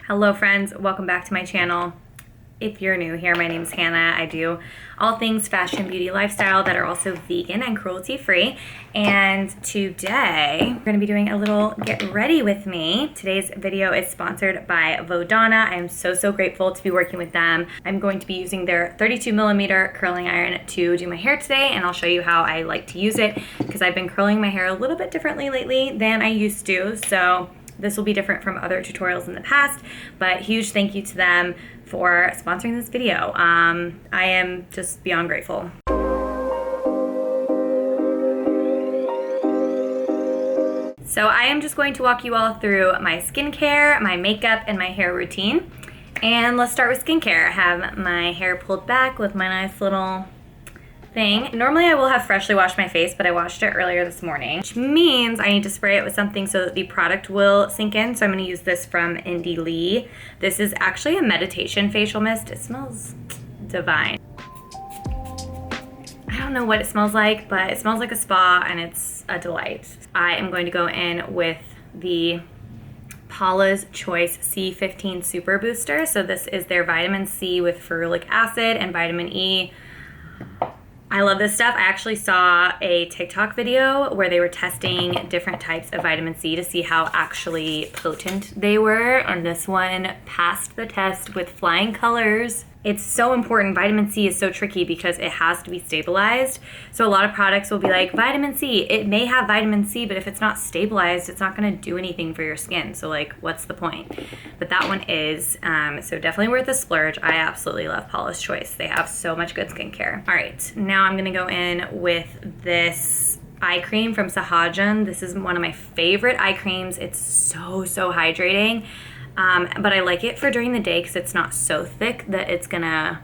Hello friends, welcome back to my channel. If you're new here, my name is Hannah. I do all things fashion, beauty, lifestyle that are also vegan and cruelty-free. And today, we're gonna be doing a little get ready with me. Today's video is sponsored by Vodana. I am so grateful to be working with them. I'm going to be using their 32mm curling iron to do my hair today, and I'll show you how I like to use it because I've been curling my hair a little bit differently lately than I used to. So this will be different from other tutorials in the past, but huge thank you to them for sponsoring this video. I am just beyond grateful. So I am just going to walk you all through my skincare, my makeup, and my hair routine. And let's start with skincare. I have my hair pulled back with my nice little thing. Normally I will have freshly washed my face, but I washed it earlier this morning, which means I need to spray it with something so that the product will sink in. So I'm going to use this from Indie Lee. This is actually a meditation facial mist. It smells divine. I don't know what it smells like, but it smells like a spa and it's a delight. I am going to go in with the Paula's Choice C15 Super Booster. So this is their vitamin C with ferulic acid and vitamin E. I love this stuff. I actually saw a TikTok video where they were testing different types of vitamin C to see how actually potent they were, and this one passed the test with flying colors. It's so important. Vitamin C is so tricky because it has to be stabilized. So a lot of products will be like, vitamin C, it may have vitamin C, but if it's not stabilized, it's not gonna do anything for your skin. So like, what's the point? But that one is, so definitely worth a splurge. I absolutely love Paula's Choice. They have so much good skincare. All right, now I'm gonna go in with this eye cream from Sahajan. This is one of my favorite eye creams. It's so hydrating. But I like it for during the day because it's not so thick that it's gonna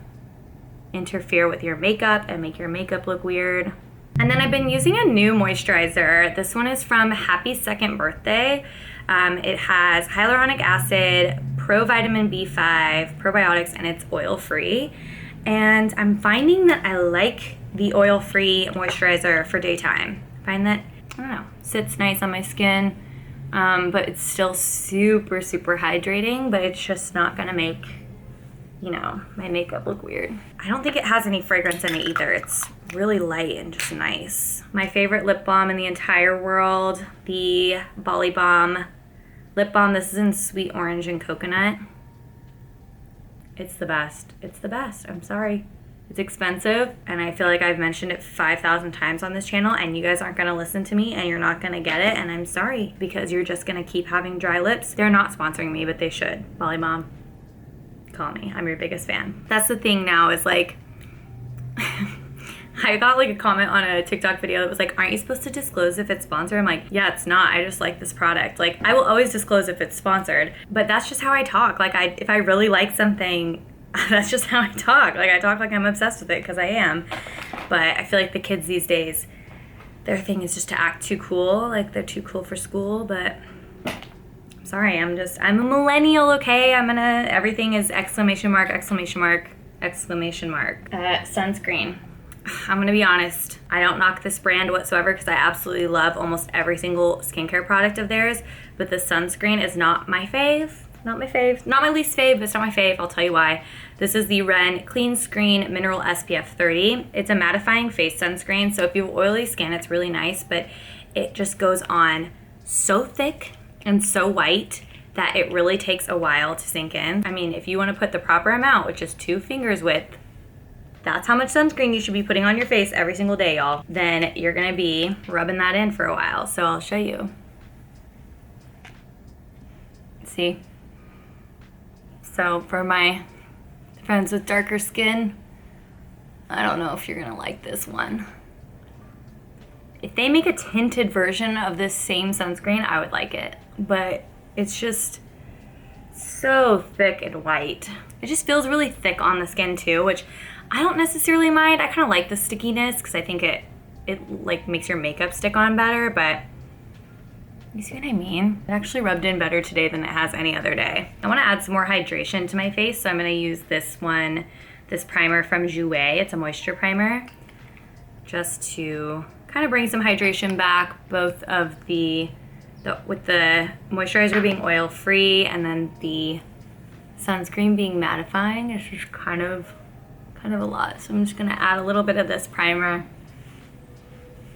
interfere with your makeup and make your makeup look weird. And then I've been using a new moisturizer. This one is from Happy Second Birthday. It has hyaluronic acid, provitamin B5, probiotics, and it's oil-free. And I'm finding that I like the oil-free moisturizer for daytime. I find that, I don't know, sits nice on my skin. But it's still super hydrating, but it's just not gonna make, you know, my makeup look weird. I don't think it has any fragrance in it either. It's really light and just nice. My favorite lip balm in the entire world, the Bali Balm lip balm. This is in sweet orange and coconut. It's the best. It's the best. I'm sorry. It's expensive, and I feel like I've mentioned it 5,000 times on this channel, and you guys aren't gonna listen to me, and you're not gonna get it, and I'm sorry, because you're just gonna keep having dry lips. They're not sponsoring me, but they should. Bali Mom, call me. I'm your biggest fan. That's the thing now is like, I got like a comment on a TikTok video that was like, aren't you supposed to disclose if it's sponsored? I'm like, yeah, it's not. I just like this product. Like, I will always disclose if it's sponsored, but that's just how I talk. Like, if I really like something, that's just how I talk. Like, I talk like I'm obsessed with it because I am. But I feel like the kids these days, their thing is just to act too cool. Like, they're too cool for school. But I'm sorry, I'm a millennial, okay? Everything is exclamation mark, exclamation mark, exclamation mark. Sunscreen. I'm gonna be honest, I don't knock this brand whatsoever because I absolutely love almost every single skincare product of theirs. But the sunscreen is not my fave. Not my fave. Not my least fave, but it's not my fave. I'll tell you why. This is the Ren Clean Screen Mineral SPF 30. It's a mattifying face sunscreen, so if you have oily skin, it's really nice, but it just goes on so thick and so white that it really takes a while to sink in. I mean, if you want to put the proper amount, which is 2 fingers width, that's how much sunscreen you should be putting on your face every single day, y'all. Then you're gonna be rubbing that in for a while. So I'll show you. See? So for my friends with darker skin, I don't know if you're gonna like this one. If they make a tinted version of this same sunscreen, I would like it. But it's just so thick and white. It just feels really thick on the skin too, which I don't necessarily mind. I kind of like the stickiness because I think it like makes your makeup stick on better, but you see what I mean? It actually rubbed in better today than it has any other day. I want to add some more hydration to my face, so I'm going to use this one, this primer from Jouer. It's a moisture primer, just to kind of bring some hydration back, both of with the moisturizer being oil-free and then the sunscreen being mattifying is just kind of a lot. So I'm just gonna add a little bit of this primer.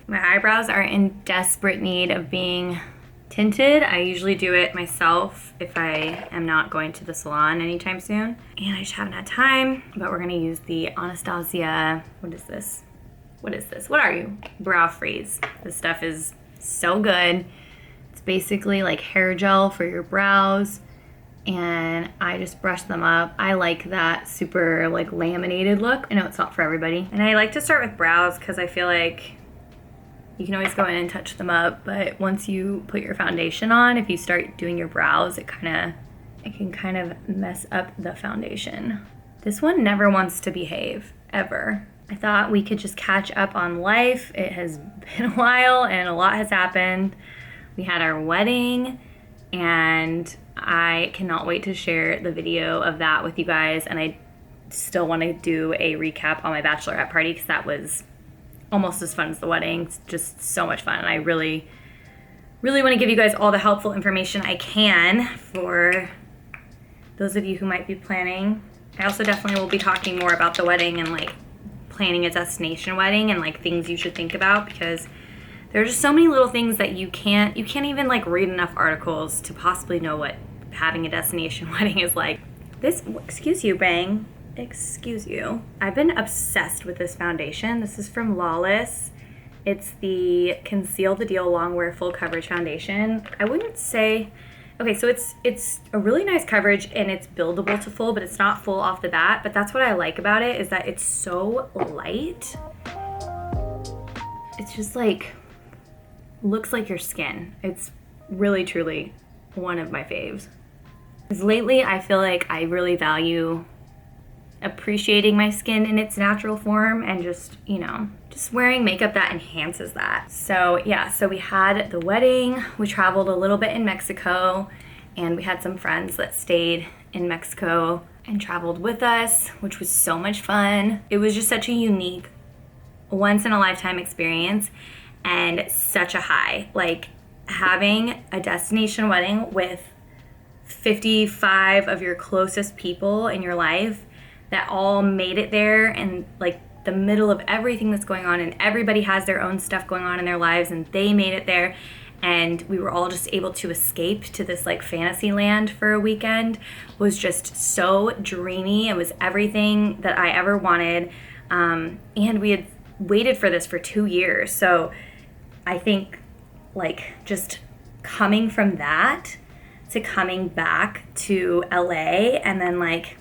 My eyebrows are in desperate need of being tinted. I usually do it myself if I am not going to the salon anytime soon. And I just haven't had time, but we're gonna use the Anastasia, what is this? What is this? What are you? Brow Freeze. This stuff is so good. It's basically like hair gel for your brows. And I just brush them up. I like that super like laminated look. I know it's not for everybody. And I like to start with brows because I feel like you can always go in and touch them up, but once you put your foundation on, if you start doing your brows, it can kind of mess up the foundation. This one never wants to behave, ever. I thought we could just catch up on life. It has been a while and a lot has happened. We had our wedding and I cannot wait to share the video of that with you guys, and I still want to do a recap on my bachelorette party because that was almost as fun as the wedding. It's just so much fun. And I really want to give you guys all the helpful information I can for those of you who might be planning. I also definitely will be talking more about the wedding and like planning a destination wedding and like things you should think about, because there are just so many little things that you can't even like read enough articles to possibly know what having a destination wedding is like. This, excuse you, Bang. Excuse you. I've been obsessed with this foundation. This is from Lawless. It's the Conceal the Deal Longwear Full Coverage Foundation. I wouldn't say, okay, so it's a really nice coverage and it's buildable to full, but it's not full off the bat. But that's what I like about it, is that it's so light. It's just like, looks like your skin. It's really, truly one of my faves. Because lately I feel like I really value appreciating my skin in its natural form and just, you know, just wearing makeup that enhances that. So yeah, so we had the wedding, we traveled a little bit in Mexico, and we had some friends that stayed in Mexico and traveled with us, which was so much fun. It was just such a unique, once in a lifetime experience and such a high. Like having a destination wedding with 55 of your closest people in your life that all made it there, and like the middle of everything that's going on, and everybody has their own stuff going on in their lives, and they made it there, and we were all just able to escape to this like fantasy land for a weekend, was just so dreamy. It was everything that I ever wanted, and we had waited for this for 2 years. So I think like just coming from that to coming back to LA and then like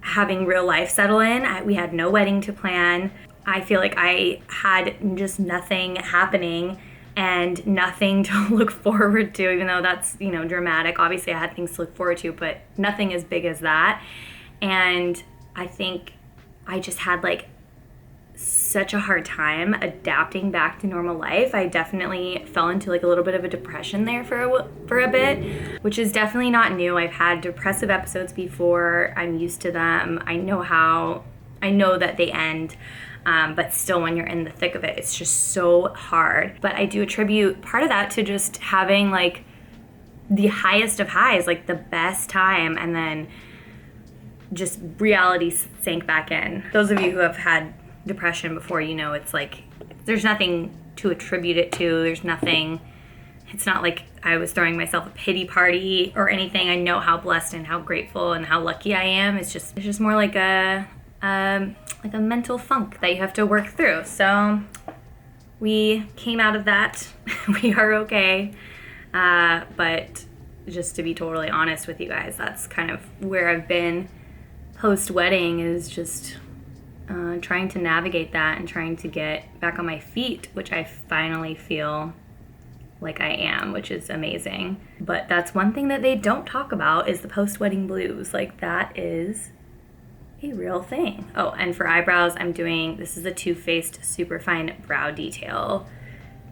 having real life settle in. We had no wedding to plan. I feel like I had just nothing happening and nothing to look forward to, even though that's, you know, dramatic. Obviously I had things to look forward to, but nothing as big as that. And I think I just had like such a hard time adapting back to normal life. I definitely fell into like a little bit of a depression there for a bit, which is definitely not new. I've had depressive episodes before. I'm used to them. I know that they end, but still when you're in the thick of it, it's just so hard. But I do attribute part of that to just having like the highest of highs, like the best time, and then just reality sank back in. Those of you who have had depression before, you know, it's like there's nothing to attribute it to. There's nothing, it's not like I was throwing myself a pity party or anything. I know how blessed and how grateful and how lucky I am. It's just more like a mental funk that you have to work through. So we came out of that. We are okay. But just to be totally honest with you guys, that's kind of where I've been post-wedding, is just trying to navigate that and trying to get back on my feet, which I finally feel like I am, which is amazing. But that's one thing that they don't talk about, is the post-wedding blues. Like, that is a real thing. Oh, and for eyebrows, I'm doing, this is a Too Faced Superfine Brow Detail.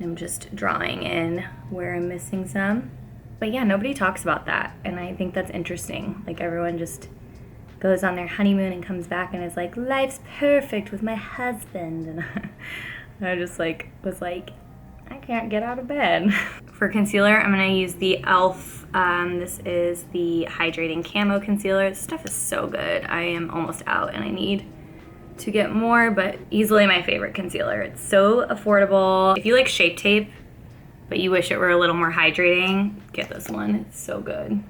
I'm just drawing in where I'm missing some. But yeah, nobody talks about that, and I think that's interesting. Like, everyone just goes on their honeymoon and comes back and is like, life's perfect with my husband. And I just like was like, I can't get out of bed. For concealer, I'm gonna use the e.l.f. This is the Hydrating Camo Concealer. This stuff is so good. I am almost out and I need to get more, but easily my favorite concealer. It's so affordable. If you like Shape Tape, but you wish it were a little more hydrating, get this one. It's so good.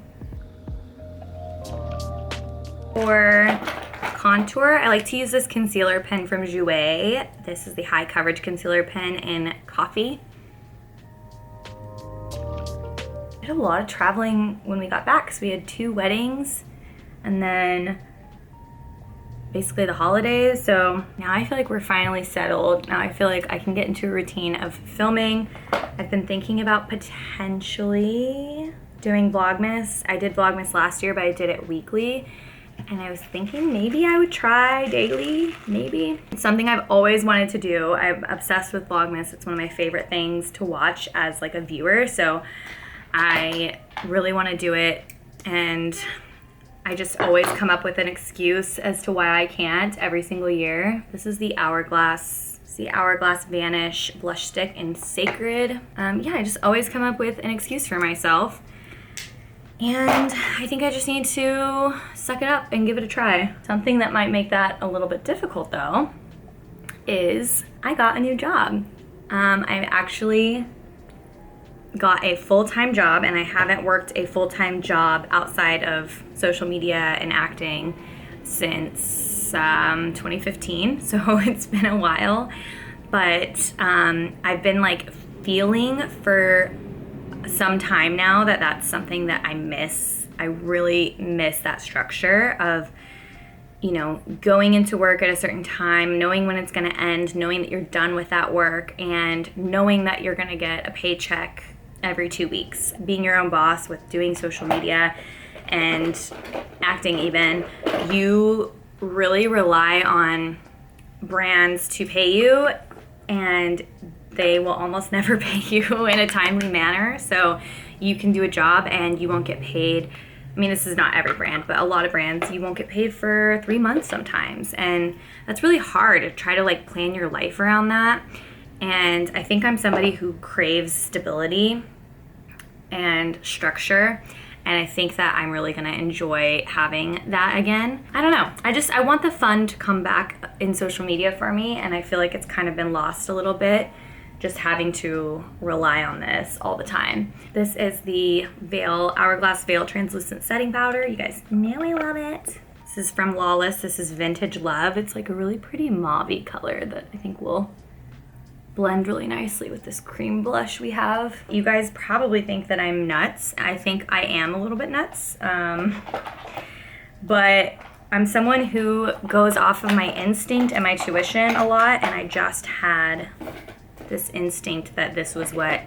For contour, I like to use this concealer pen from Jouer. This is the High Coverage Concealer Pen in Coffee. I did a lot of traveling when we got back because we had 2 weddings and then basically the holidays. So now I feel like we're finally settled. Now I feel like I can get into a routine of filming. I've been thinking about potentially doing Vlogmas. I did Vlogmas last year, but I did it weekly. And I was thinking maybe I would try daily, maybe. It's something I've always wanted to do. I'm obsessed with Vlogmas. It's one of my favorite things to watch as like a viewer. So I really want to do it. And I just always come up with an excuse as to why I can't every single year. This is the Hourglass. It's the Hourglass Vanish Blush Stick in Sacred. Yeah, I just always come up with an excuse for myself. And I think I just need to suck it up and give it a try. Something that might make that a little bit difficult though is I got a new job. I've actually got a full-time job and I haven't worked a full-time job outside of social media and acting since 2015. So it's been a while, but I've been like feeling for some time now that that's something that I miss. I really miss that structure of, you know, going into work at a certain time, knowing when it's going to end, knowing that you're done with that work, and knowing that you're going to get a paycheck every 2 weeks. Being your own boss with doing social media and acting even, you really rely on brands to pay you, and they will almost never pay you in a timely manner. So you can do a job and you won't get paid. I mean, this is not every brand, but a lot of brands, you won't get paid for 3 months sometimes. And that's really hard to try to like plan your life around that. And I think I'm somebody who craves stability and structure. And I think that I'm really gonna enjoy having that again. I don't know. I want the fun to come back in social media for me. And I feel like it's kind of been lost a little bit, just having to rely on this all the time. This is the Hourglass Veil Translucent Setting Powder. You guys know I love it. This is from Lawless. This is Vintage Love. It's like a really pretty mauve-y color that I think will blend really nicely with this cream blush we have. You guys probably think that I'm nuts. I think I am a little bit nuts. But I'm someone who goes off of my instinct and my tuition a lot, and I just had this instinct that this was what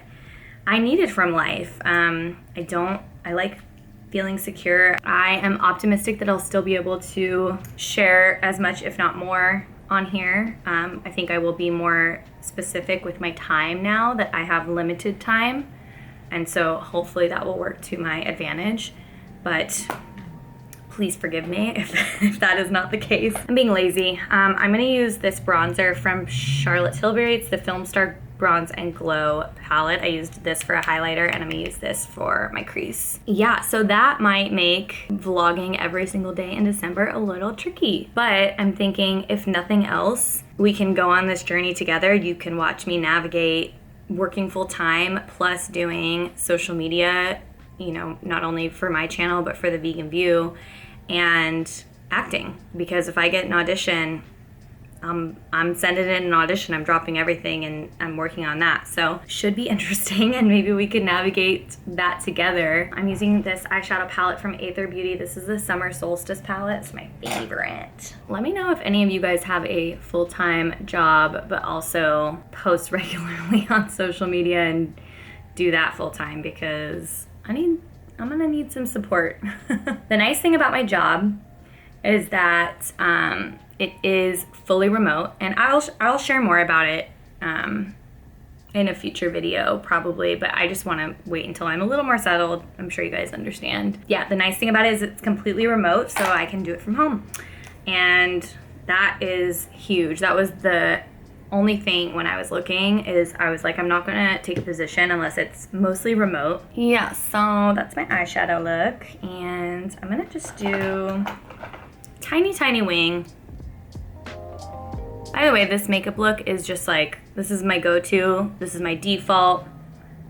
I needed from life. I like feeling secure. I am optimistic that I'll still be able to share as much, if not more, on here. I think I will be more specific with my time now that I have limited time. And so hopefully that will work to my advantage. But please forgive me if that is not the case. I'm being lazy. I'm gonna use this bronzer from Charlotte Tilbury. It's the Film Star Bronze and Glow palette. I used this for a highlighter and I'm gonna use this for my crease. Yeah, so that might make vlogging every single day in December a little tricky. But I'm thinking if nothing else, we can go on this journey together. You can watch me navigate working full time plus doing social media, you know, not only for my channel, but for the Vegan View and acting. Because if I get an audition, I'm sending in an audition, I'm dropping everything and I'm working on that. So should be interesting and maybe we could navigate that together. I'm using this eyeshadow palette from Aether Beauty. This is the Summer Solstice palette. It's my favorite. Let me know if any of you guys have a full-time job but also post regularly on social media and do that full-time, because I'm gonna need some support. The nice thing about my job is that it is fully remote, and I'll share more about it in a future video probably, but I just want to wait until I'm a little more settled. I'm sure you guys understand. Yeah, the nice thing about it is it's completely remote, so I can do it from home, and that is huge. That was the only thing when I was looking is I was like, I'm not gonna take a position unless it's mostly remote. Yeah, so that's my eyeshadow look. And I'm gonna just do tiny wing. By the way, this makeup look is just like, this is my go-to. This is my default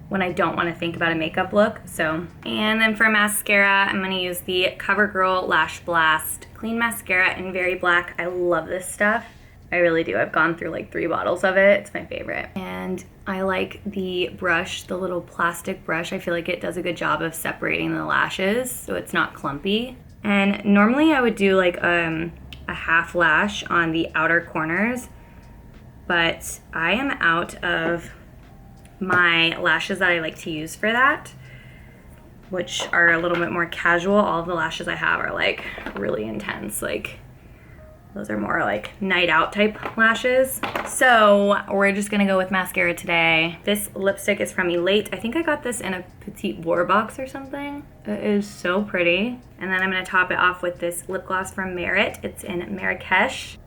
when I don't want to think about a makeup look. So, and then for mascara, I'm gonna use the CoverGirl Lash Blast Clean Mascara in Very Black. I love this stuff. I really do. I've gone through like 3 bottles of it. It's my favorite. And I like the brush, the little plastic brush. I feel like it does a good job of separating the lashes so it's not clumpy. And normally I would do like a half lash on the outer corners, but I am out of my lashes that I like to use for that, which are a little bit more casual. All of the lashes I have are like really intense, like those are more like night out type lashes. So we're just gonna go with mascara today. This lipstick is from Elate. I think I got this in a Petite War box or something. It is so pretty. And then I'm gonna top it off with this lip gloss from Merit. It's in Marrakesh.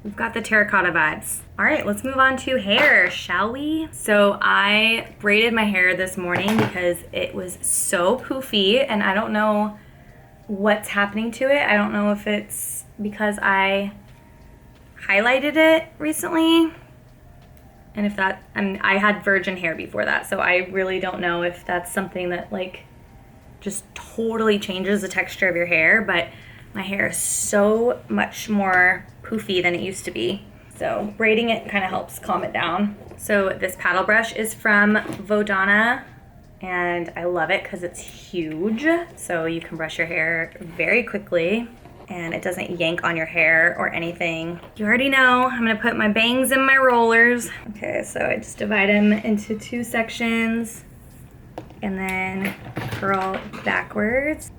We've got the terracotta vibes. All right, let's move on to hair, shall we? So I braided my hair this morning because it was so poofy and I don't know what's happening to it. I don't know if it's because I highlighted it recently and if that, I had virgin hair before that, so I really don't know if that's something that like just totally changes the texture of your hair, but my hair is so much more poofy than it used to be. So braiding it kind of helps calm it down. So this paddle brush is from Vodana and I love it because it's huge. So you can brush your hair very quickly and it doesn't yank on your hair or anything. You already know I'm gonna put my bangs in my rollers. Okay, so I just divide them into 2 sections and then curl backwards.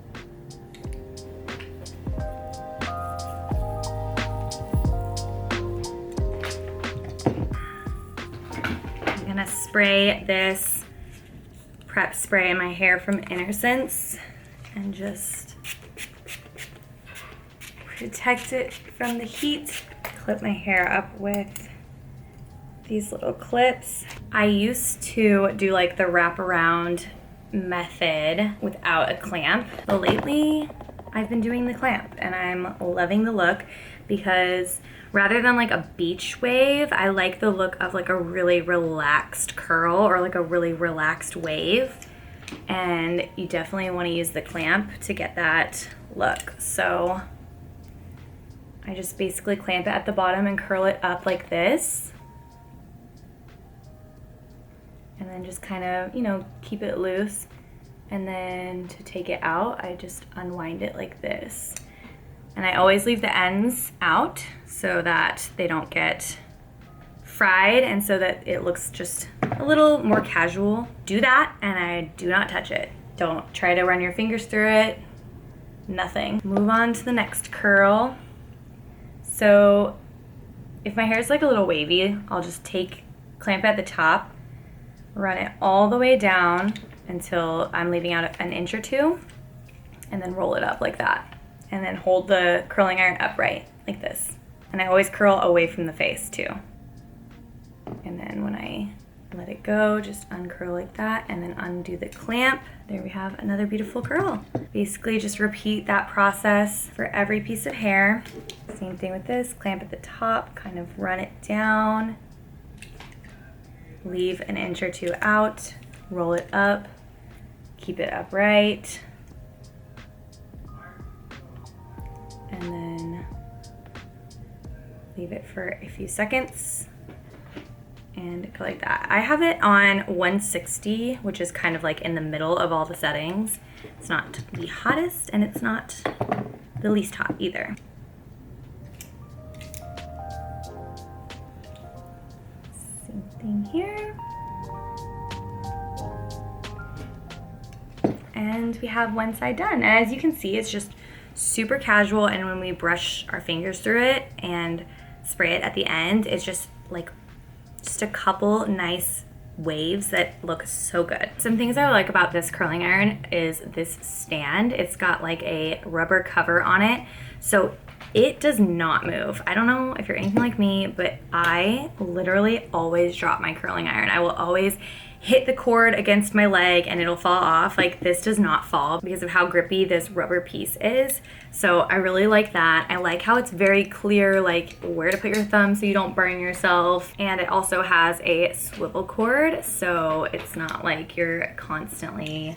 I'm gonna spray this prep spray in my hair from Innocence and just protect it from the heat. Clip my hair up with these little clips. I used to do like the wraparound method without a clamp, but lately I've been doing the clamp and I'm loving the look because rather than like a beach wave, I like the look of like a really relaxed curl or like a really relaxed wave. And you definitely want to use the clamp to get that look. So I just basically clamp it at the bottom and curl it up like this. And then just kind of, you know, keep it loose. And then to take it out, I just unwind it like this. And I always leave the ends out so that they don't get fried and so that it looks just a little more casual. Do that and I do not touch it. Don't try to run your fingers through it. Nothing. Move on to the next curl. So if my hair is like a little wavy, I'll just clamp at the top, run it all the way down until I'm leaving out an inch or 2, and then roll it up like that. And then hold the curling iron upright like this. And I always curl away from the face too. And then when I let it go, just uncurl like that and then undo the clamp. There we have another beautiful curl. Basically just repeat that process for every piece of hair. Same thing with this, clamp at the top, kind of run it down, leave an inch or 2 out, roll it up, keep it upright, and then leave it for a few seconds and go like that. I have it on 160, which is kind of like in the middle of all the settings. It's not the hottest and it's not the least hot either. Same thing here. And we have one side done. And as you can see, it's just super casual, and when we brush our fingers through it and spray it at the end, it's just like just a couple nice waves that look so good. Some things I like about this curling iron is this stand. It's got like a rubber cover on it, so it does not move. I don't know if you're anything like me, but I literally always drop my curling iron. I will always hit the cord against my leg and it'll fall off. Like, this does not fall because of how grippy this rubber piece is. So I really like that. I like how it's very clear, like where to put your thumb so you don't burn yourself. And it also has a swivel cord, so it's not like you're constantly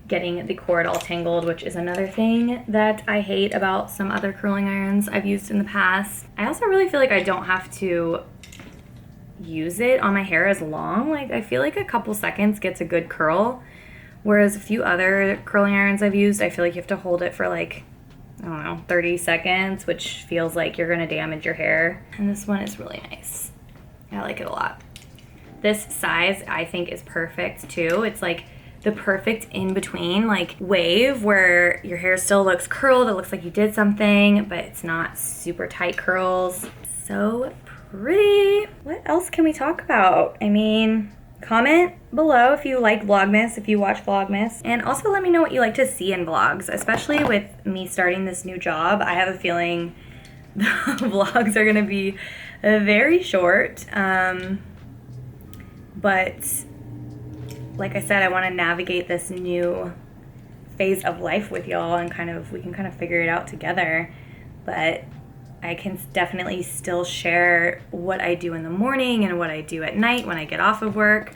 getting the cord all tangled, which is another thing that I hate about some other curling irons I've used in the past. I also really feel like I don't have to use it on my hair as long. Like, I feel like a couple seconds gets a good curl, whereas a few other curling irons I've used, I feel like you have to hold it for like, I don't know, 30 seconds, which feels like you're gonna damage your hair. And this one is really nice. I like it a lot. This size I think is perfect too. It's like the perfect in-between like wave where your hair still looks curled, it looks like you did something, but it's not super tight curls. So pretty. What else can we talk about? I mean, comment below if you like Vlogmas, if you watch Vlogmas, and also let me know what you like to see in vlogs, especially with me starting this new job. I have a feeling the vlogs are gonna be very short, but like I said, I want to navigate this new phase of life with y'all and we can kind of figure it out together. But I can definitely still share what I do in the morning and what I do at night when I get off of work.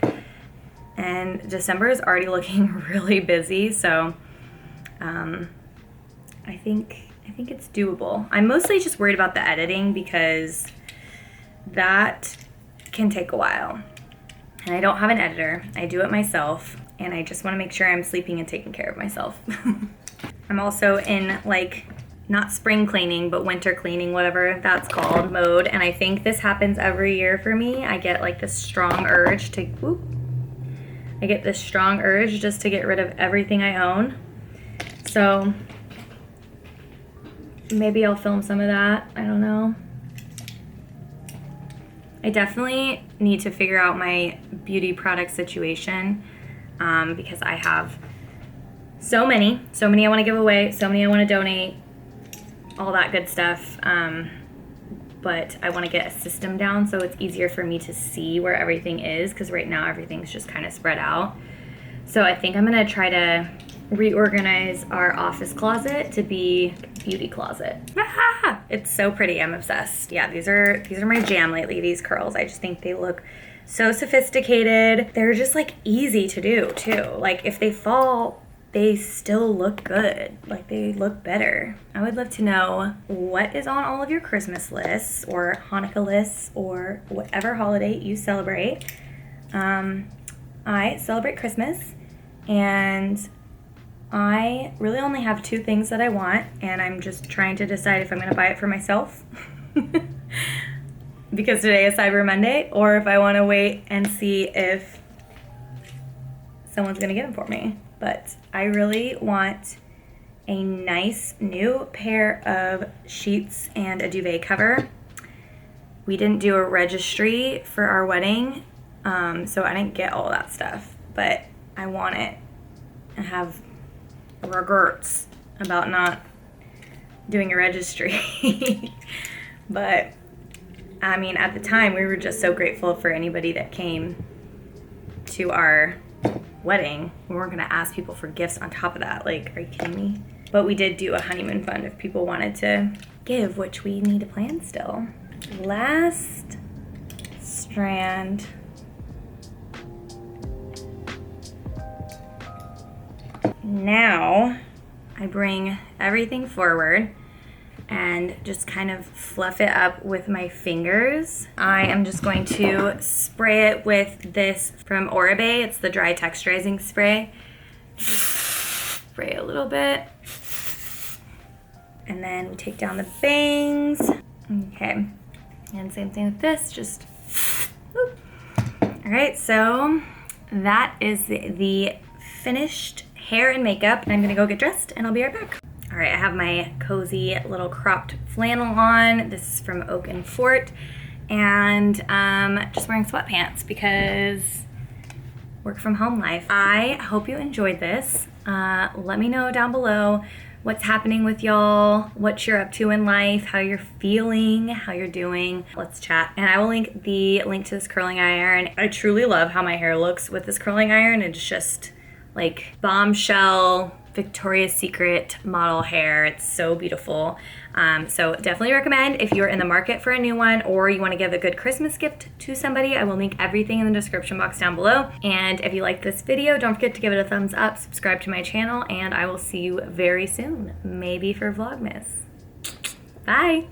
And December is already looking really busy, so I think it's doable. I'm mostly just worried about the editing because that can take a while. And I don't have an editor. I do it myself, and I just want to make sure I'm sleeping and taking care of myself. I'm also in like, not spring cleaning, but winter cleaning, whatever that's called, mode. And I think this happens every year for me. I get like this strong urge to, just to get rid of everything I own. So maybe I'll film some of that. I don't know. I definitely need to figure out my beauty product situation because I have so many I want to give away, so many I want to donate, all that good stuff. But I want to get a system down so it's easier for me to see where everything is, because right now everything's just kind of spread out. So I think I'm going to try to reorganize our office closet to be beauty closet. It's so pretty. I'm obsessed. Yeah, these are my jam lately, these curls. I just think they look so sophisticated. They're just like easy to do too. Like, if they fall, they still look good. Like, they look better. I would love to know what is on all of your Christmas lists or Hanukkah lists or whatever holiday you celebrate. I celebrate Christmas, and I really only have two things that I want, and I'm just trying to decide if I'm gonna buy it for myself because today is Cyber Monday, or if I wanna wait and see if someone's gonna get them for me. But I really want a nice new pair of sheets and a duvet cover. We didn't do a registry for our wedding, so I didn't get all that stuff, but I want it. I have regrets about not doing a registry. But I mean, at the time we were just so grateful for anybody that came to our wedding. We weren't gonna ask people for gifts on top of that. Like, are you kidding me? But we did do a honeymoon fund if people wanted to give, which we need to plan still. Last strand. Now I bring everything forward and just kind of fluff it up with my fingers. I am just going to spray it with this from Oribe. It's the dry texturizing spray. Spray a little bit. And then we take down the bangs. Okay. And same thing with this, just whoop. All right, so that is the finished hair and makeup. I'm gonna go get dressed and I'll be right back. All right, I have my cozy little cropped flannel on. This is from Oak and Fort, and just wearing sweatpants because work from home life. I hope you enjoyed this. Let me know down below what's happening with y'all, what you're up to in life, how you're feeling, how you're doing. Let's chat. And I will link to this curling iron. I truly love how my hair looks with this curling iron. It's just like bombshell Victoria's Secret model hair. It's so beautiful. So definitely recommend if you're in the market for a new one or you want to give a good Christmas gift to somebody. I will link everything in the description box down below. And if you like this video, don't forget to give it a thumbs up, subscribe to my channel, and I will see you very soon, maybe for Vlogmas. Bye.